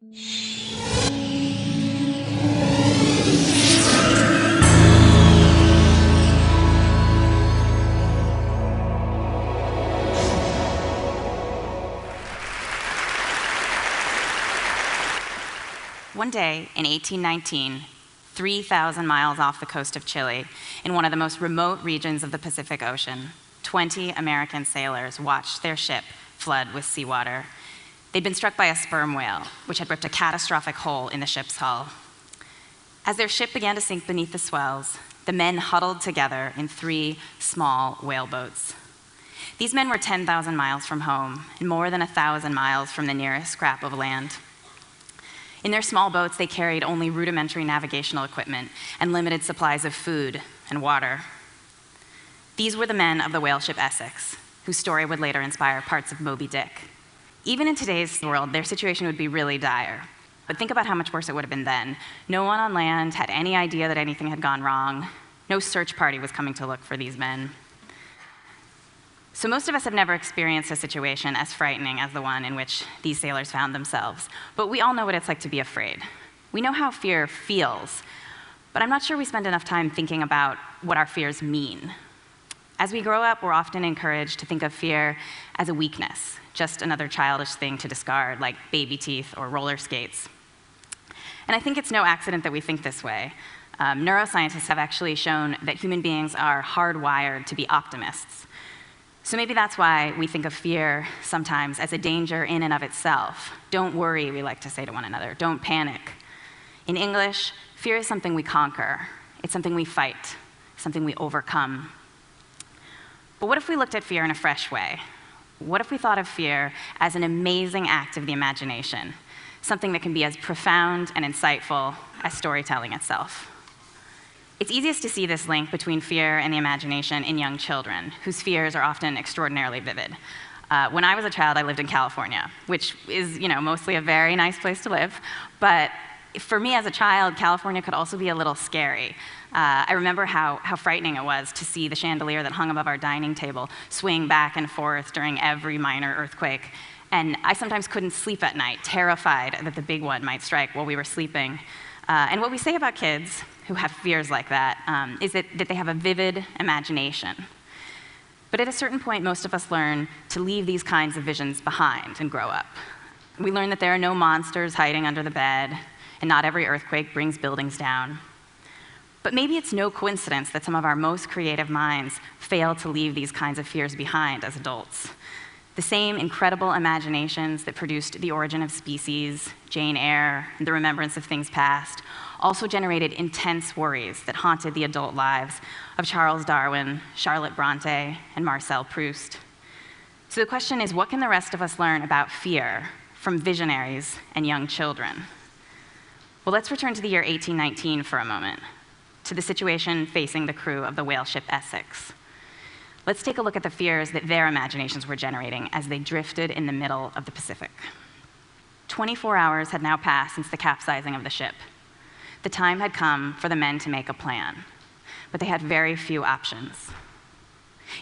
One day in 1819, 3,000 miles off the coast of Chile, in one of the most remote regions of the Pacific Ocean, 20 American sailors watched their ship flood with seawater. They'd been struck by a sperm whale, which had ripped a catastrophic hole in the ship's hull. As their ship began to sink beneath the swells, the men huddled together in 3 small whaleboats. These men were 10,000 miles from home and more than 1,000 miles from the nearest scrap of land. In their small boats, they carried only rudimentary navigational equipment and limited supplies of food and water. These were the men of the whaleship Essex, whose story would later inspire parts of Moby Dick. Even in today's world, their situation would be really dire. But think about how much worse it would have been then. No one on land had any idea that anything had gone wrong. No search party was coming to look for these men. So most of us have never experienced a situation as frightening as the one in which these sailors found themselves. But we all know what it's like to be afraid. We know how fear feels, but I'm not sure we spend enough time thinking about what our fears mean. As we grow up, we're often encouraged to think of fear as a weakness, just another childish thing to discard, like baby teeth or roller skates. And I think it's no accident that we think this way. Neuroscientists have actually shown that human beings are hardwired to be optimists. So maybe that's why we think of fear sometimes as a danger in and of itself. Don't worry, we like to say to one another. Don't panic. In English, fear is something we conquer. It's something we fight, something we overcome. But what if we looked at fear in a fresh way? What if we thought of fear as an amazing act of the imagination, something that can be as profound and insightful as storytelling itself? It's easiest to see this link between fear and the imagination in young children, whose fears are often extraordinarily vivid. When I was a child, I lived in California, which is, mostly a very nice place to live. But for me as a child, California could also be a little scary. I remember how frightening it was to see the chandelier that hung above our dining table swing back and forth during every minor earthquake. And I sometimes couldn't sleep at night, terrified that the big one might strike while we were sleeping. And what we say about kids who have fears like that is that they have a vivid imagination. But at a certain point, most of us learn to leave these kinds of visions behind and grow up. We learn that there are no monsters hiding under the bed, and not every earthquake brings buildings down. But maybe it's no coincidence that some of our most creative minds fail to leave these kinds of fears behind as adults. The same incredible imaginations that produced The Origin of Species, Jane Eyre, and The Remembrance of Things Past also generated intense worries that haunted the adult lives of Charles Darwin, Charlotte Bronte, and Marcel Proust. So the question is, what can the rest of us learn about fear from visionaries and young children? Well, let's return to the year 1819 for a moment, to the situation facing the crew of the whaleship Essex. Let's take a look at the fears that their imaginations were generating as they drifted in the middle of the Pacific. 24 hours had now passed since the capsizing of the ship. The time had come for the men to make a plan, but they had very few options.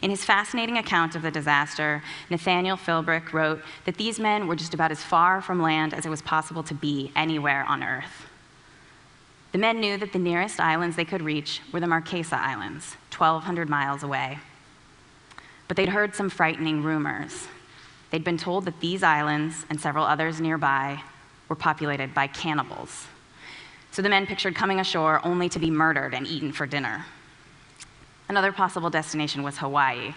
In his fascinating account of the disaster, Nathaniel Philbrick wrote that these men were just about as far from land as it was possible to be anywhere on Earth. The men knew that the nearest islands they could reach were the Marquesa Islands, 1,200 miles away. But they'd heard some frightening rumors. They'd been told that these islands and several others nearby were populated by cannibals. So the men pictured coming ashore only to be murdered and eaten for dinner. Another possible destination was Hawaii,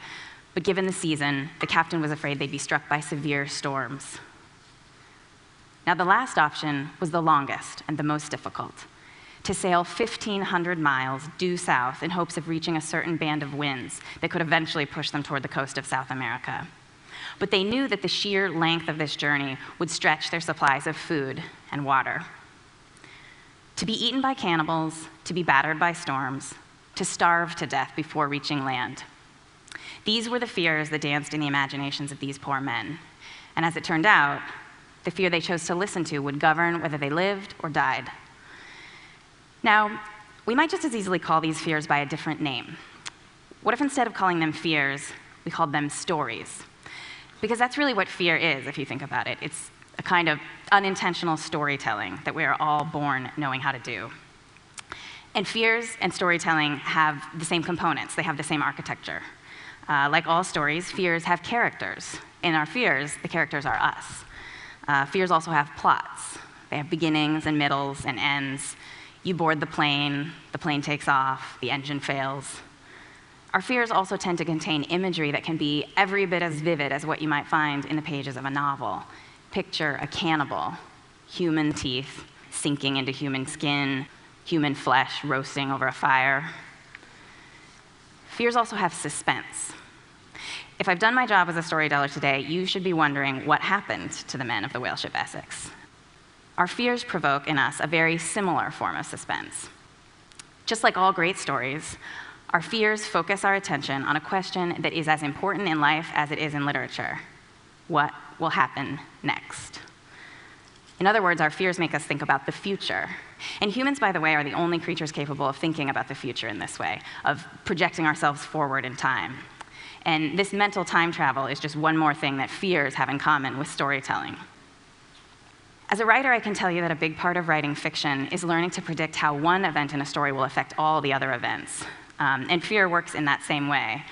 but given the season, the captain was afraid they'd be struck by severe storms. Now, the last option was the longest and the most difficult: to sail 1,500 miles due south in hopes of reaching a certain band of winds that could eventually push them toward the coast of South America. But they knew that the sheer length of this journey would stretch their supplies of food and water. To be eaten by cannibals, to be battered by storms, to starve to death before reaching land. These were the fears that danced in the imaginations of these poor men. And as it turned out, the fear they chose to listen to would govern whether they lived or died. Now, we might just as easily call these fears by a different name. What if instead of calling them fears, we called them stories? Because that's really what fear is, if you think about it. It's a kind of unintentional storytelling that we are all born knowing how to do. And fears and storytelling have the same components. They have the same architecture. Like all stories, fears have characters. In our fears, the characters are us. Fears also have plots. They have beginnings and middles and ends. You board the plane takes off, the engine fails. Our fears also tend to contain imagery that can be every bit as vivid as what you might find in the pages of a novel. Picture a cannibal, human teeth sinking into human skin, human flesh roasting over a fire. Fears also have suspense. If I've done my job as a storyteller today, you should be wondering what happened to the men of the whaleship Essex. Our fears provoke in us a very similar form of suspense. Just like all great stories, our fears focus our attention on a question that is as important in life as it is in literature. What will happen next? In other words, our fears make us think about the future. And humans, by the way, are the only creatures capable of thinking about the future in this way, of projecting ourselves forward in time. And this mental time travel is just one more thing that fears have in common with storytelling. As a writer, I can tell you that a big part of writing fiction is learning to predict how one event in a story will affect all the other events. And fear works in that same way.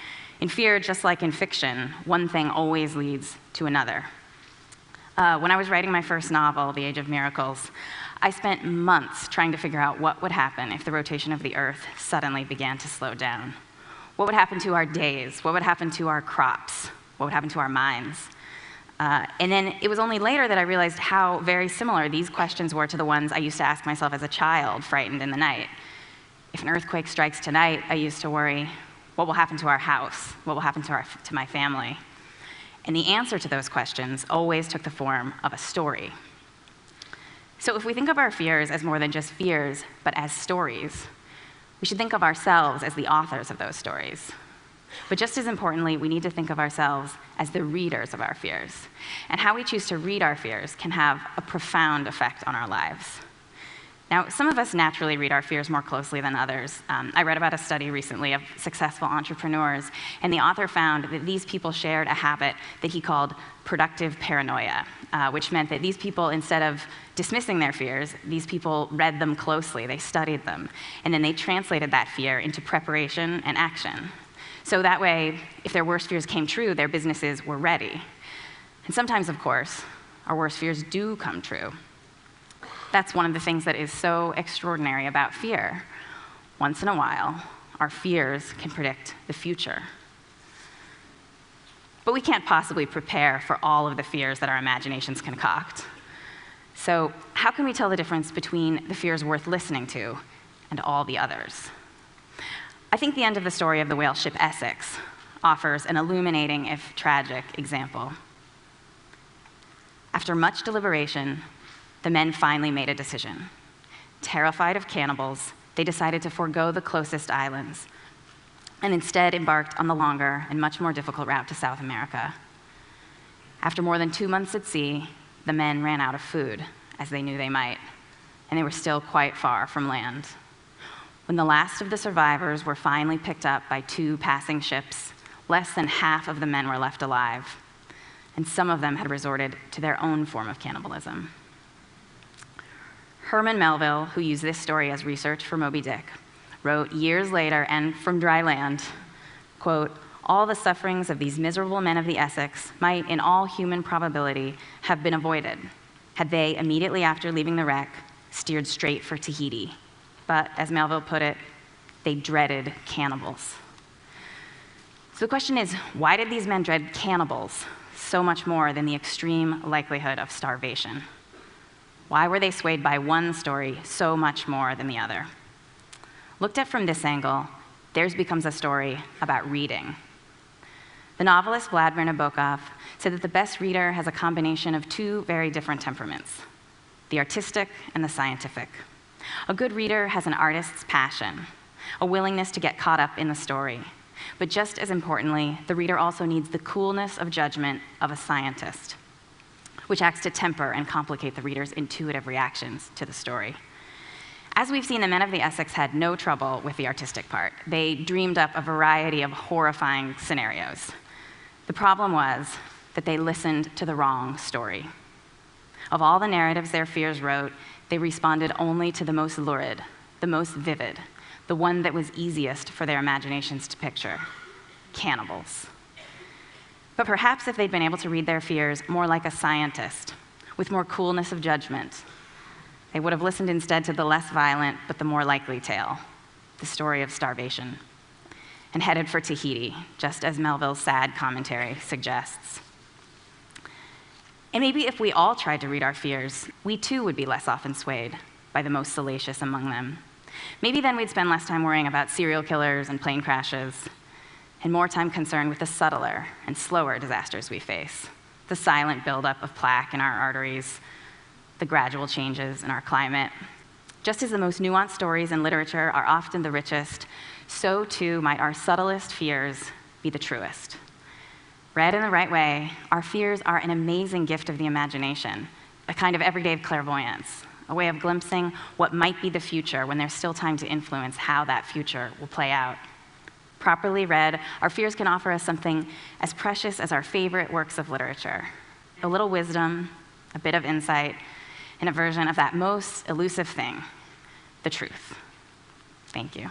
In fear, just like in fiction, one thing always leads to another. When I was writing my first novel, The Age of Miracles, I spent months trying to figure out what would happen if the rotation of the Earth suddenly began to slow down. What would happen to our days? What would happen to our crops? What would happen to our minds? And then it was only later that I realized how very similar these questions were to the ones I used to ask myself as a child, frightened in the night. If an earthquake strikes tonight, I used to worry, what will happen to our house? What will happen to my family? And the answer to those questions always took the form of a story. So if we think of our fears as more than just fears, but as stories, we should think of ourselves as the authors of those stories. But just as importantly, we need to think of ourselves as the readers of our fears. And how we choose to read our fears can have a profound effect on our lives. Now, some of us naturally read our fears more closely than others. I read about a study recently of successful entrepreneurs, and the author found that these people shared a habit that he called productive paranoia, which meant that these people, instead of dismissing their fears, these people read them closely, they studied them, and then they translated that fear into preparation and action. So that way, if their worst fears came true, their businesses were ready. And sometimes, of course, our worst fears do come true. That's one of the things that is so extraordinary about fear. Once in a while, our fears can predict the future. But we can't possibly prepare for all of the fears that our imaginations concoct. So how can we tell the difference between the fears worth listening to and all the others? I think the end of the story of the whale ship Essex offers an illuminating, if tragic, example. After much deliberation, the men finally made a decision. Terrified of cannibals, they decided to forego the closest islands and instead embarked on the longer and much more difficult route to South America. After more than 2 months at sea, the men ran out of food, as they knew they might, and they were still quite far from land. When the last of the survivors were finally picked up by 2 passing ships, less than half of the men were left alive, and some of them had resorted to their own form of cannibalism. Herman Melville, who used this story as research for Moby Dick, wrote years later and from dry land, quote, "All the sufferings of these miserable men of the Essex might, in all human probability, have been avoided, had they, immediately after leaving the wreck, steered straight for Tahiti. But, as Melville put it, they dreaded cannibals." So the question is, why did these men dread cannibals so much more than the extreme likelihood of starvation? Why were they swayed by one story so much more than the other? Looked at from this angle, theirs becomes a story about reading. The novelist Vladimir Nabokov said that the best reader has a combination of 2 very different temperaments, the artistic and the scientific. A good reader has an artist's passion, a willingness to get caught up in the story. But just as importantly, the reader also needs the coolness of judgment of a scientist, which acts to temper and complicate the reader's intuitive reactions to the story. As we've seen, the men of the Essex had no trouble with the artistic part. They dreamed up a variety of horrifying scenarios. The problem was that they listened to the wrong story. Of all the narratives their fears wrote, they responded only to the most lurid, the most vivid, the one that was easiest for their imaginations to picture: cannibals. But perhaps if they'd been able to read their fears more like a scientist, with more coolness of judgment, they would have listened instead to the less violent but the more likely tale, the story of starvation, and headed for Tahiti, just as Melville's sad commentary suggests. And maybe if we all tried to read our fears, we too would be less often swayed by the most salacious among them. Maybe then we'd spend less time worrying about serial killers and plane crashes, and more time concerned with the subtler and slower disasters we face, the silent buildup of plaque in our arteries, the gradual changes in our climate. Just as the most nuanced stories in literature are often the richest, so too might our subtlest fears be the truest. Read in the right way, our fears are an amazing gift of the imagination, a kind of everyday clairvoyance, a way of glimpsing what might be the future when there's still time to influence how that future will play out. Properly read, our fears can offer us something as precious as our favorite works of literature: a little wisdom, a bit of insight, and a version of that most elusive thing, the truth. Thank you.